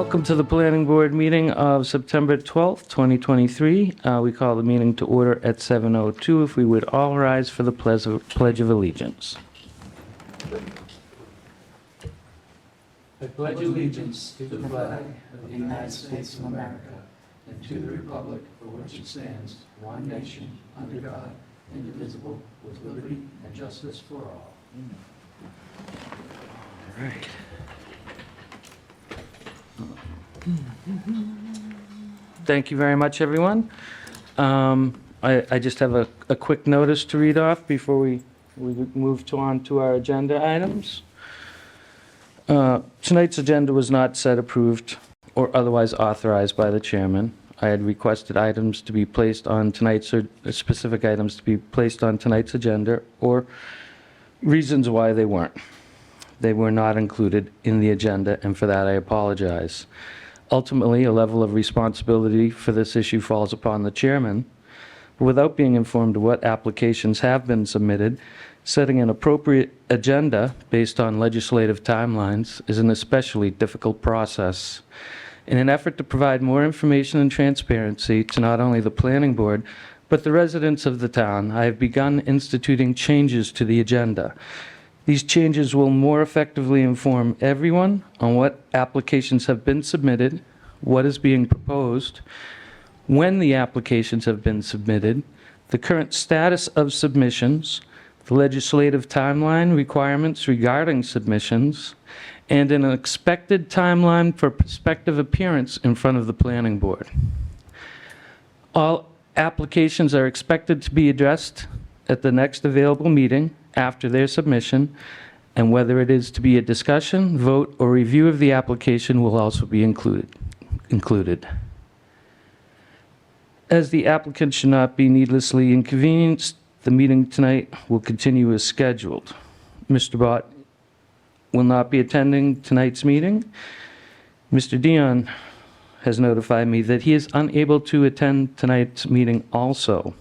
Welcome to the Planning Board meeting of September 12th, 2023. We call the meeting to order at 7:02. If we would all rise for the Pledge of Allegiance. I pledge allegiance to the flag of the United States of America and to the republic for which it stands, one nation, under God, indivisible, with liberty and justice for all. All right. Thank you very much, everyone. I just have a quick notice to read off before we move on to our agenda items. Tonight's agenda was not set, approved, or otherwise authorized by the chairman. I had requested items to be placed on tonight's, or specific items to be placed on tonight's agenda, or reasons why they weren't. They were not included in the agenda, and for that I apologize. Ultimately, a level of responsibility for this issue falls upon the chairman. But without being informed of what applications have been submitted, setting an appropriate agenda based on legislative timelines is an especially difficult process. In an effort to provide more information and transparency to not only the planning board, but the residents of the town, I have begun instituting changes to the agenda. These changes will more effectively inform everyone on what applications have been submitted, what is being proposed, when the applications have been submitted, the current status of submissions, the legislative timeline requirements regarding submissions, and an expected timeline for prospective appearance in front of the planning board. All applications are expected to be addressed at the next available meeting after their submission, and whether it is to be a discussion, vote, or review of the application will also be included. As the applicant should not be needlessly inconvenienced, the meeting tonight will continue as scheduled. Mr. Bott will not be attending tonight's meeting. Mr. Dion has notified me that he is unable to attend tonight's meeting also.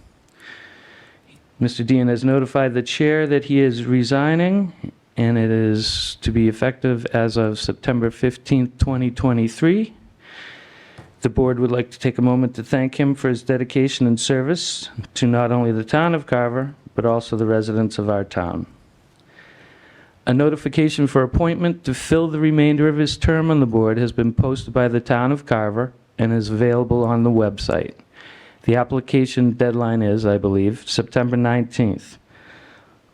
Mr. Dion has notified the chair that he is resigning, and it is to be effective as of September 15th, 2023. The board would like to take a moment to thank him for his dedication and service to not only the town of Carver, but also the residents of our town. A notification for appointment to fill the remainder of his term on the board has been posted by the town of Carver and is available on the website. The application deadline is, I believe, September 19th.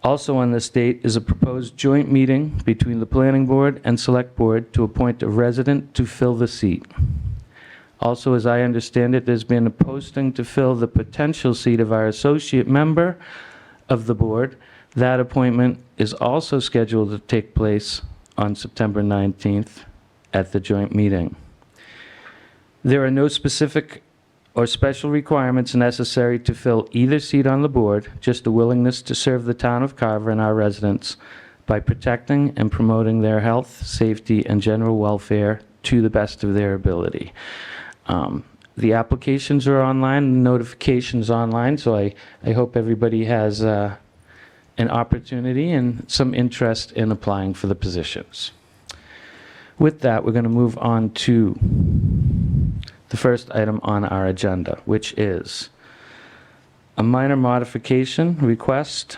Also on this date is a proposed joint meeting between the Planning Board and Select Board to appoint a resident to fill the seat. Also, as I understand it, there's been a posting to fill the potential seat of our associate member of the board. That appointment is also scheduled to take place on September 19th at the joint meeting. There are no specific or special requirements necessary to fill either seat on the board, just a willingness to serve the town of Carver and our residents by protecting and promoting their health, safety, and general welfare to the best of their ability. The applications are online, the notifications online, so I hope everybody has an opportunity and some interest in applying for the positions. With that, we're going to move on to the first item on our agenda, which is a minor modification request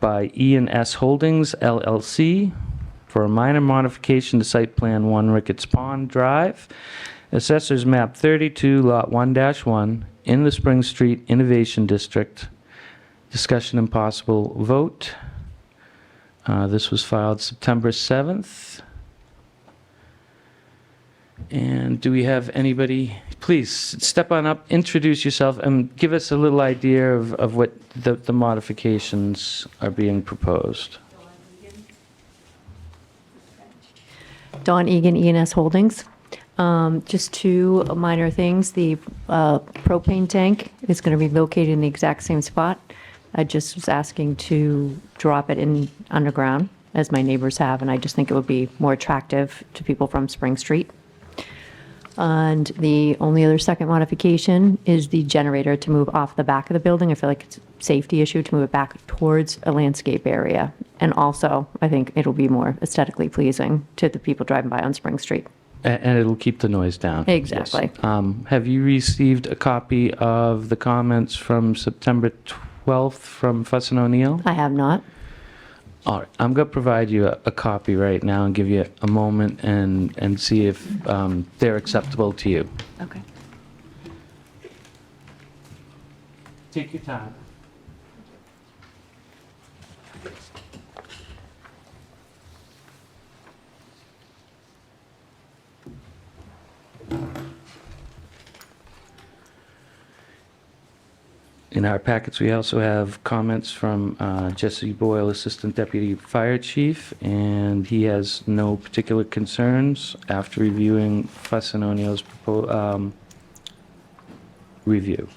by E&S Holdings, LLC, for a minor modification to Site Plan 1 Ricketts Pond Drive, Assessors Map 32, Lot 1-1, in the Spring Street Innovation District. Discussion and possible vote. This was filed September 7th. And do we have anybody? Please step on up, introduce yourself, and give us a little idea of what the modifications are being proposed. Dawn Egan, E&S Holdings. Just two minor things. The propane tank is going to be located in the exact same spot. I just was asking to drop it in underground, as my neighbors have, and I just think it would be more attractive to people from Spring Street. And the only other second modification is the generator to move off the back of the building. I feel like it's a safety issue to move it back towards a landscape area. And also, I think it'll be more aesthetically pleasing to the people driving by on Spring Street. And it'll keep the noise down. Exactly. Yes. Have you received a copy of the comments from September 12th from Fuss and O'Neill? I have not. All right, I'm going to provide you a copy right now and give you a moment and see if they're acceptable to you. Okay. Take your time. In our packets, we also have comments from Jesse Boyle, Assistant Deputy Fire Chief, and he has no particular concerns after reviewing Fuss and O'Neill's review.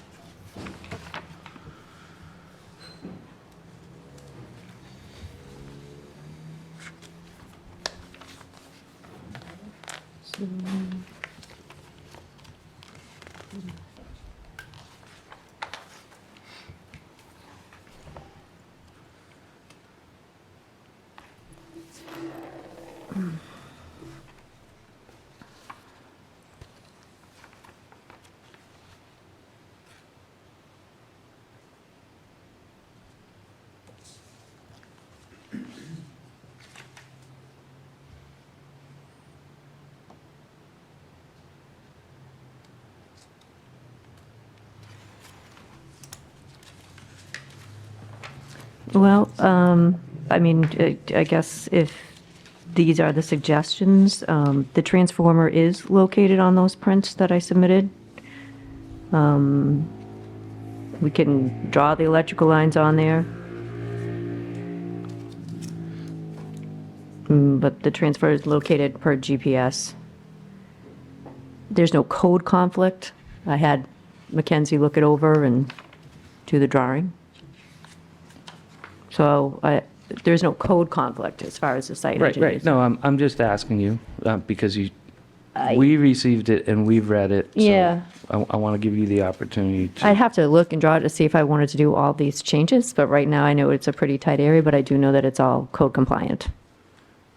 Well, I mean, I guess if these are the suggestions, the transformer is located on those prints that I submitted. We can draw the electrical lines on there. But the transformer is located per GPS. There's no code conflict. I had Mackenzie look it over and do the drawing. So there's no code conflict as far as the site Right, engineers. right. No, I'm just asking you because we received it and we've read it. so Yeah. I want to give you the opportunity to. I'd have to look and draw it to see if I wanted to do all these changes, but right now I know it's a pretty tight area, but I do know that it's all code compliant.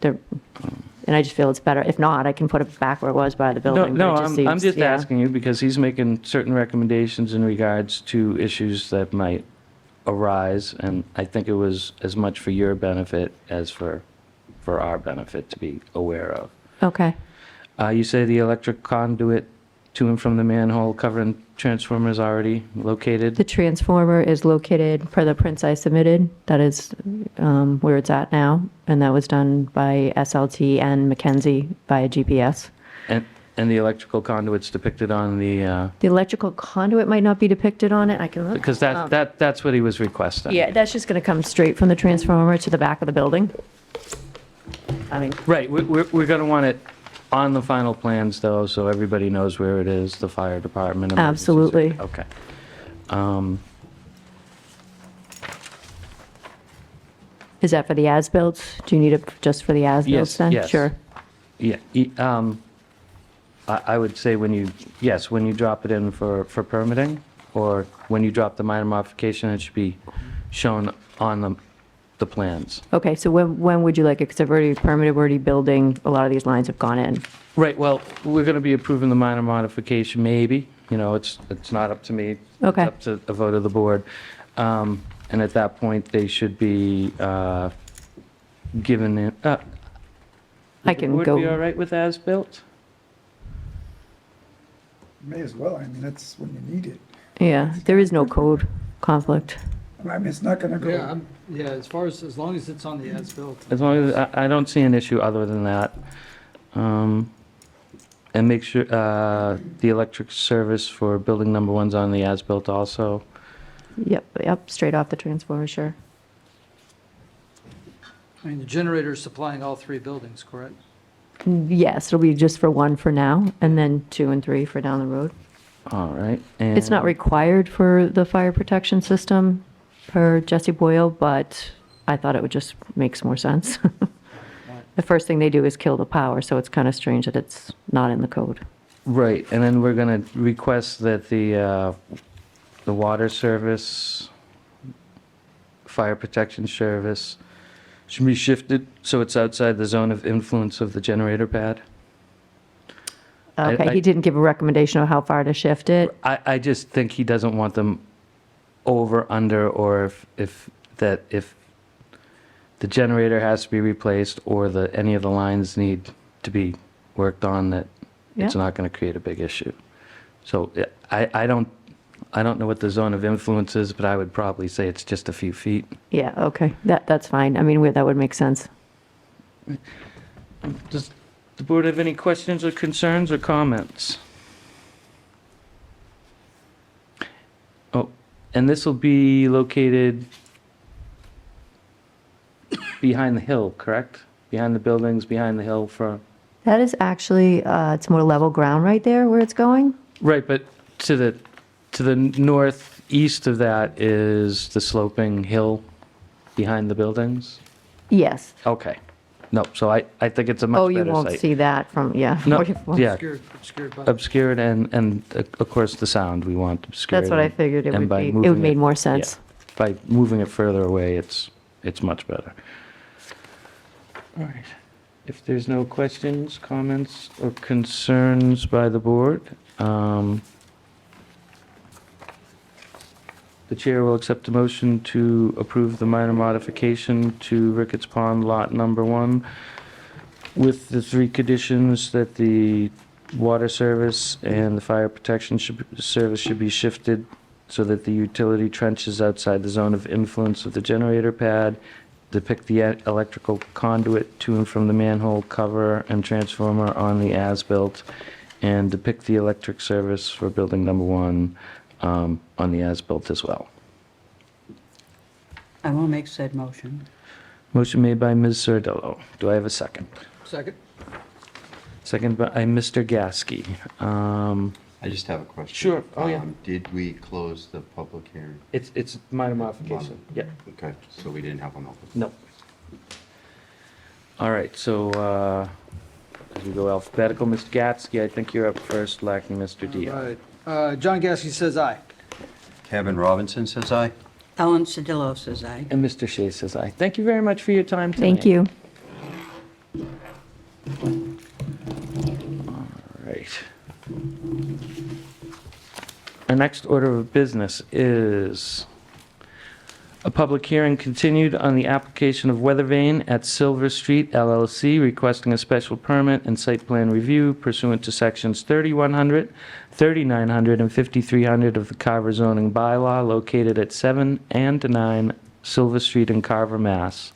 And I just feel it's better. If not, I can put it back where it was by the No, building. no, but it just I'm seems- just yeah. asking you because he's making certain recommendations in regards to issues that might arise, and I think it was as much for your benefit as for our benefit to be aware of. Okay. You say the electric conduit to and from the manhole covering transformer is already located? The transformer is located per the prints I submitted. That is where it's at now, and that was done by SLT and Mackenzie via GPS. And the electrical conduit's depicted on the, The electrical conduit might not be depicted on it. I can look. because that's what he was requesting. Yeah, that's just going to come straight from the transformer to the back of the building. I mean, Right, we're going to want it on the final plans, though, so everybody knows where it is, the fire department. emergency Absolutely. service. Okay. is that for the as-built? Do you need it just for the as-built Yes, then? yes. Sure. Yeah, I would say when you drop it in for permitting, or when you drop the minor modification, it should be shown on the plans. Okay, so when would you like it? Because I've already permitted, we're already building, a lot of these lines have gone in. Right, well, we're going to be approving the minor modification, maybe, it's not up to me. Okay. It's up to a vote of the board. And at that point, they should be given, I can would go. be all right with as-built? May as well, I mean, that's when you need it. Yeah, there is no code conflict. I mean, it's not gonna go. Yeah, as long as it's on the as-built. As long as, I don't see an issue other than that. And make sure, the electric service for building number one's on the as-built also. Yep, straight off the transformer, sure. I mean, the generator is supplying all three buildings, correct? Yes, it'll be just for one for now, and then 2 and 3 for down the road. All right. It's not and- required for the fire protection system per Jesse Boyle, but I thought it would just makes more sense. The first thing they do is kill the power, so it's kind of strange that it's not in the code. Right, and then we're going to request that the water service, fire protection service should be shifted so it's outside the zone of influence of the generator pad. Okay, he didn't give a recommendation of how far to shift it? I just think he doesn't want them over, under, or if the generator has to be replaced or any of the lines need to be worked on, that it's Yeah. not going to create a big issue. So I don't know what the zone of influence is, but I would probably say it's just a few feet. Yeah, okay, that's fine. I mean, that would make sense. Does the board have any questions or concerns or comments? Oh, and this will be located behind the hill, correct? Behind the buildings, behind the hill for... That is actually, it's more level ground right there where it's going? Right, but to the northeast of that is the sloping hill behind the buildings? Yes. Okay. No, so I think it's a much Oh, better you site. won't see that from, yeah. No, where you're- yeah, Obscured by. obscured and of course the sound we want obscured. That's what I figured it and would by be. It moving would make more sense. yeah, by moving it further away, it's much better. All right. If there's no questions, comments, or concerns by the board, the chair will accept a motion to approve the minor modification to Ricketts Pond Lot Number 1 with the 3 conditions that the water service and the fire protection service should be shifted so that the utility trenches outside the zone of influence of the generator pad, depict the electrical conduit to and from the manhole cover and transformer on the as-built, and depict the electric service for building number 1 on the as-built as well. I will make said motion. Motion made by Ms. Sardillo. Do I have a second? Second? Second by Mr. Gasky. I just have a question. Sure. Oh, yeah. Did we close the public hearing? It's minor modification. Yeah. Okay, so we didn't have one open. No. All right, so as we go alphabetical, Mr. Gatsky, I think you're up first, lacking Mr. Dion. Right. John Gasky says aye. Kevin Robinson says aye. Ellen Sedillo says aye. And Mr. Shea says aye. Thank you very much for your time tonight. Thank you. All right. Our next order of business is a public hearing continued on the application of Weathervane at Silver Street LLC, requesting a special permit and site plan review pursuant to sections 3100, 3900, and 5300 of the Carver zoning bylaw, located at 7 and 9 Silver Street in Carver, Mass.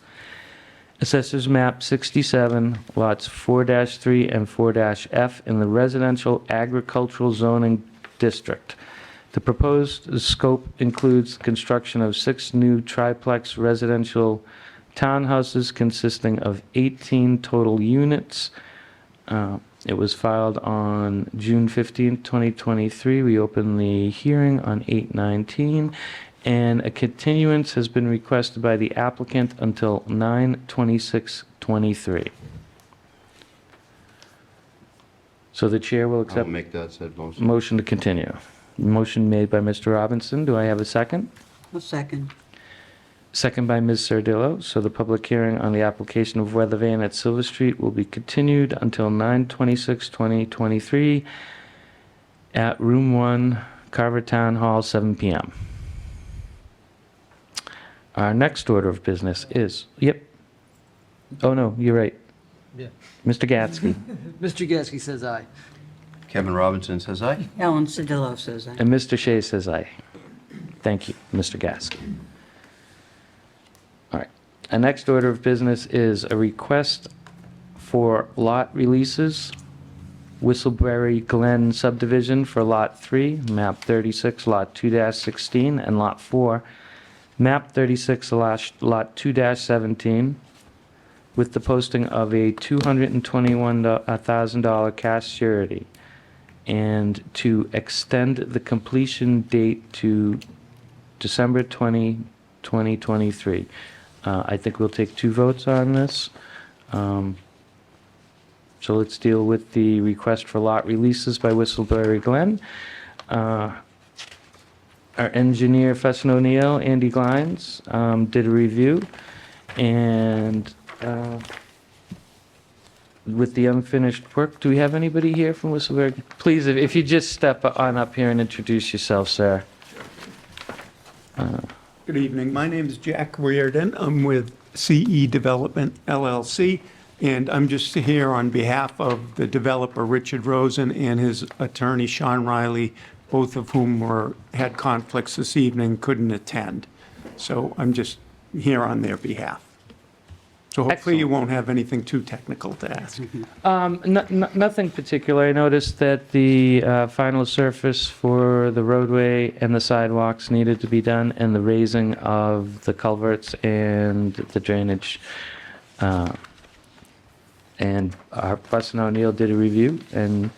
Assessors map 67, lots 4-3 and 4-F in the residential agricultural zoning district. The proposed scope includes the construction of 6 new triplex residential townhouses consisting of 18 total units. It was filed on June 15, 2023. We opened the hearing on 8/19, and a continuance has been requested by the applicant until 9/26/23. So the chair will I'll accept make that said motion. motion to continue. Motion made by Mr. Robinson. Do I have a second? A second. Second by Ms. Sardillo. So the public hearing on the application of Weathervane at Silver Street will be continued until 9/26/2023 at Room 1, Carver Town Hall, 7 p.m. Our next order of business is, yep. Oh, no, you're right. Yeah. Mr. Gatsky. Mr. Gasky says aye. Kevin Robinson says aye. Ellen Sedillo says aye. And Mr. Shea says aye. Thank you, Mr. Gasky. All right. Our next order of business is a request for lot releases. Whistleberry Glen subdivision for Lot 3, Map 36, Lot 2-16, and Lot 4, Map 36, Lot 2-17, with the posting of a $221,000 cash surety, and to extend the completion date to December 20, 2023. I think we'll take 2 votes on this. So let's deal with the request for lot releases by Whistleberry Glen. Our engineer, Fesson O'Neill, Andy Glines, did a review, and with the unfinished work. Do we have anybody here from Whistleberg? Please, if you just step on up here and introduce yourself, sir. Good evening. My name is Jack Reardon. I'm with CE Development LLC, and I'm just here on behalf of the developer Richard Rosen and his attorney Sean Riley, both of whom had conflicts this evening, couldn't attend. So I'm just here on their behalf. So hopefully you Excellent. won't have anything too technical to ask. Nothing particular. I noticed that the final surface for the roadway and the sidewalks needed to be done, and the raising of the culverts and the drainage. And our Fuss and O'Neill did a review and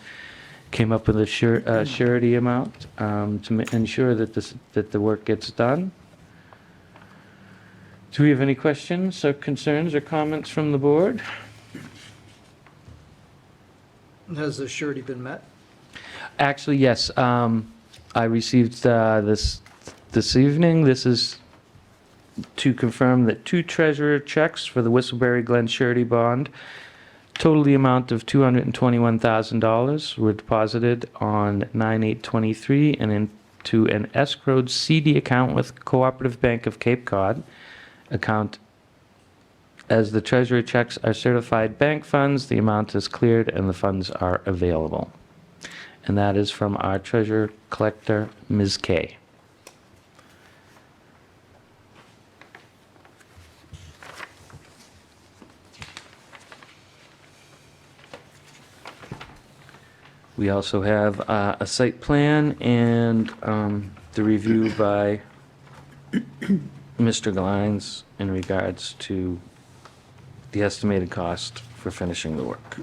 came up with a surety amount to ensure that the work gets done. Do we have any questions or concerns or comments from the board? Has the surety been met? Actually, yes. I received this evening. This is to confirm that 2 treasurer checks for the Whistleberry Glen surety bond, total the amount of $221,000, were deposited on 9/8/23 and into an escrowed CD account with Cooperative Bank of Cape Cod. Account as the treasurer checks are certified bank funds, the amount is cleared and the funds are available. And that is from our treasurer collector, Ms. Kay. We also have a site plan and the review by Mr. Glines in regards to the estimated cost for finishing the work.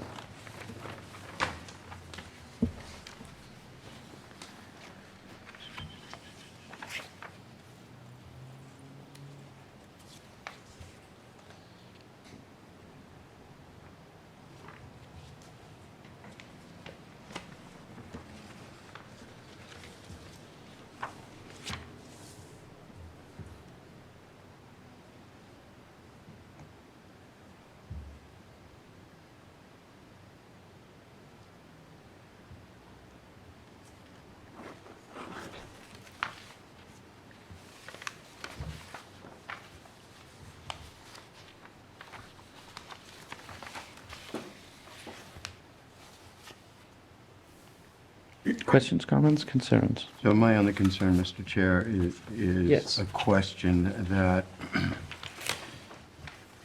Questions, comments, concerns? So my only concern, Mr. Chair, is Yes. a question that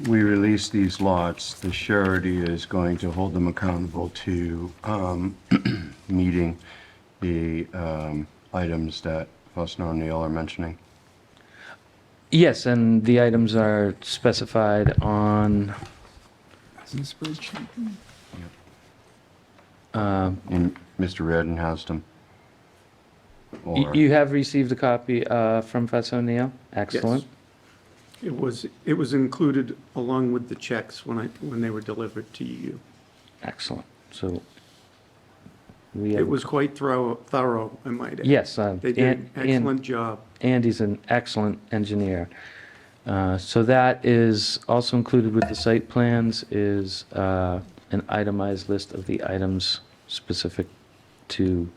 we release these lots, the surety is going to hold them accountable to meeting the items that Fuss and O'Neill are mentioning. Yes, and the items are specified on, It's in the spreadsheet. And Mr. Reardon has them. Or, you have received a copy from Fuss O'Neill? Excellent. It was included along with the checks when they were delivered to you. Excellent. So we have. It was quite thorough, I might add. Yes. They did an excellent job. Andy's an excellent engineer. So that is also included with the site plans is an itemized list of the items specific to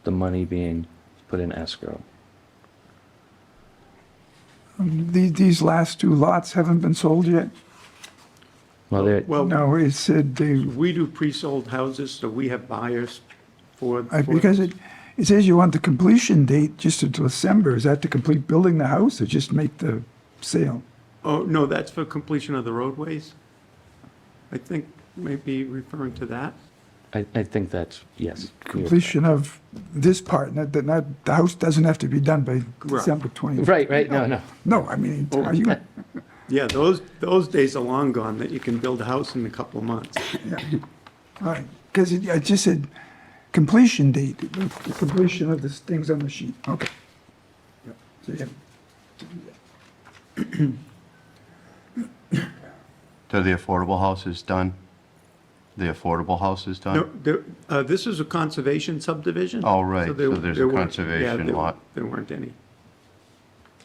the money being put in escrow. These last 2 lots haven't been sold yet? Well, they're, Well, No, it said they, we do pre-sold houses, so we have buyers for. because it says you want the completion date just until December. Is that to complete building the house or just make the sale? Oh, no, that's for completion of the roadways. I think maybe referring to that. I think that's, yes. Completion of this part, not, the house doesn't have to be done by Right. December 20. Right, no. No, I mean, Oh. are you, Yeah, those days are long gone, that you can build a house in a couple of months. all right, because it just said completion date, the completion of the things on the sheet, okay. So, yeah. so the affordable house is done? The affordable house is done? No, this is a conservation subdivision. Oh, right, so there- there's there a weren't- conservation yeah, lot. There weren't any.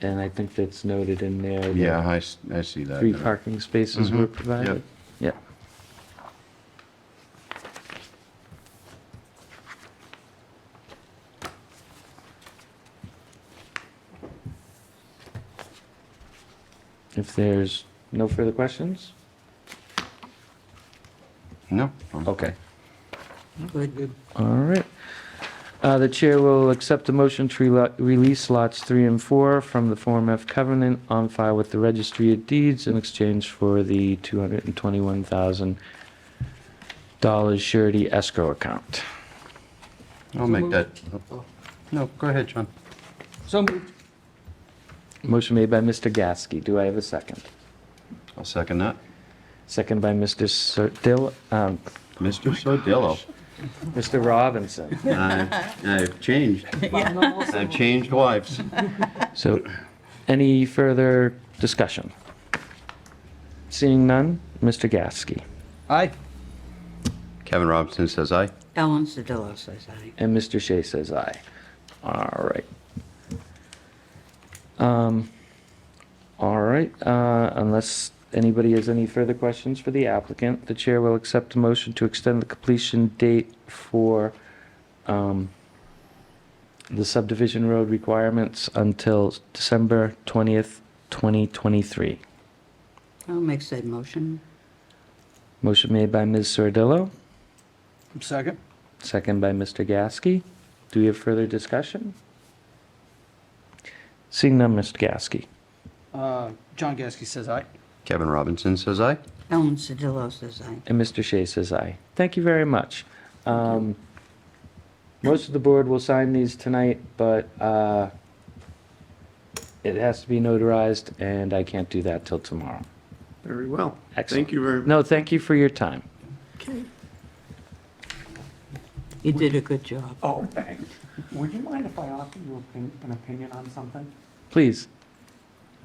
And I think that's noted in there. that Yeah, I see that. 3 parking spaces were Mhm, provided. Yeah. If there's no further questions? No? Okay. Good. All right. The chair will accept a motion to release lots 3 and 4 from the Form F covenant on file with the Registry of Deeds in exchange for the $221,000 surety escrow account. I'll make that. No, go ahead, John. So moved. Motion made by Mr. Gasky. Do I have a second? I'll second that. Second by Mr. Mr. Sodillo. Mr. Robinson. I've changed. I've changed wives. So, any further discussion? Seeing none, Mr. Gasky. Aye. Kevin Robinson says aye. Ellen Sedillo says aye. And Mr. Shea says aye. All right. Unless anybody has any further questions for the applicant, the chair will accept a motion to extend the completion date for the subdivision road requirements until December 20th, 2023. I'll make said motion. Motion made by Ms. Sordillo, Second. second by Mr. Gasky. Do we have further discussion? Seeing none, Mr. Gasky. John Gasky says aye. Kevin Robinson says aye. Ellen Sedillo says aye. And Mr. Shea says aye. Thank you very much. Most of the board will sign these tonight, but it has to be notarized, and I can't do that till tomorrow. Very well. Excellent. Thank you very much. No, thank you for your time. You did a good job. Oh, thanks. Would you mind if I offer you an opinion on something? Please.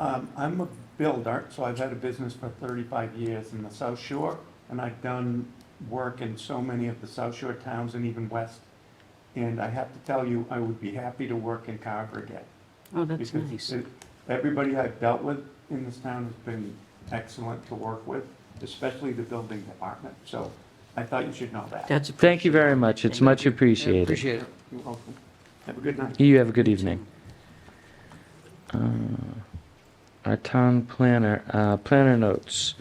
I'm a builder, so I've had a business for 35 years in the South Shore, and I've done work in so many of the South Shore towns and even west. And I have to tell you, I would be happy to work in Carver again. Oh, that's because nice. everybody I've dealt with in this town has been excellent to work with, especially the building department. So I thought you should know that. That's Thank you very much. It's much appreciated. Appreciate it. You're welcome. Have a good night. You have a good evening. Our town planner, planner notes.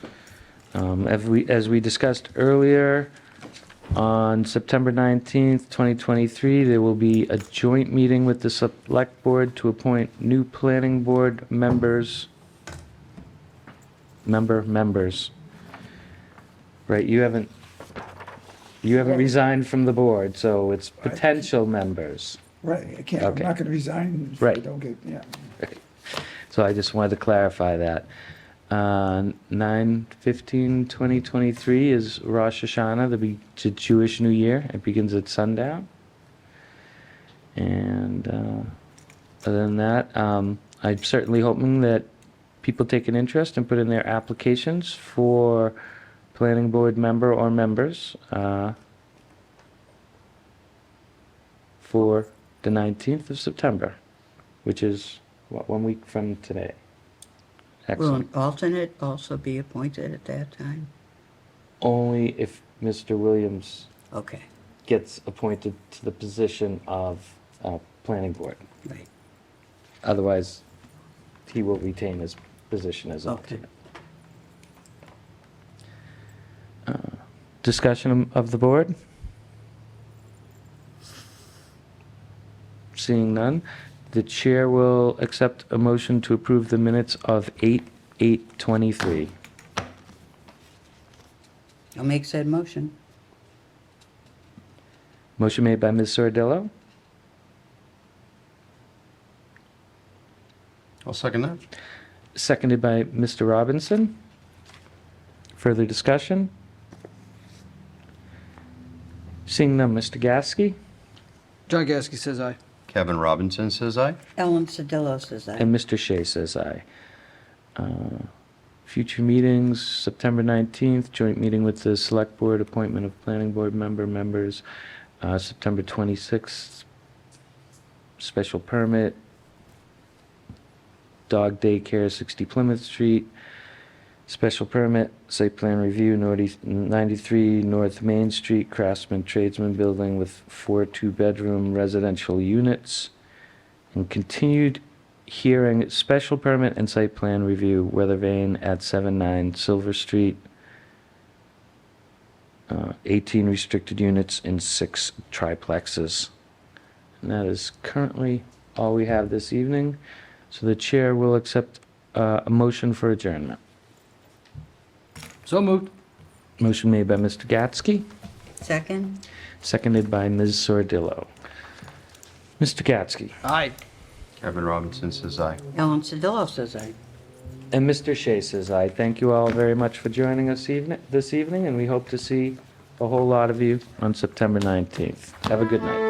As we discussed earlier, on September 19th, 2023, there will be a joint meeting with the select board to appoint new planning board members. Members. Right, you haven't resigned from the board, so it's potential members. Right, I can't, I'm Okay. not gonna resign if I Right. don't get, yeah. So I just wanted to clarify that. 9/15/2023 is Rosh Hashanah, the Jewish New Year. It begins at sundown. And other than that, I'm certainly hoping that people take an interest and put in their applications for planning board member or members for the 19th of September, which is, what, 1 week from today. Will Excellent. an alternate also be appointed at that time? Only if Mr. Williams Okay, gets appointed to the position of planning board. right. Otherwise, he will retain his position as Okay. alternate. Discussion of the board? Seeing none, the chair will accept a motion to approve the minutes of 8/8/23. I'll make said motion. Motion made by Ms. Sordillo, I'll second that. seconded by Mr. Robinson. Further discussion? Seeing none, Mr. Gasky John Gasky says aye. Kevin Robinson says aye. Ellen Sedillo says aye. and Mr. Shea says aye. Future meetings, September 19th, joint meeting with the Select Board, appointment of Planning Board members. September 26th, special permit, dog daycare, 60 Plymouth Street. Special permit, site plan review, 93 North Main Street, Craftsman Tradesman Building with 4 two-bedroom residential units. And continued hearing special permit and site plan review, weather vane at 79 Silver Street. 18 restricted units in 6 triplexes. And that is currently all we have this evening. So the chair will accept a motion for adjournment. So moved. Motion made by Mr. Gatsky, Second? seconded by Ms. Sordillo. Mr. Gatsky. Aye. Kevin Robinson says aye. Ellen Sedillo says aye. And Mr. Shea says aye. Thank you all very much for joining us this evening, and we hope to see a whole lot of you on September 19th. Have a good night.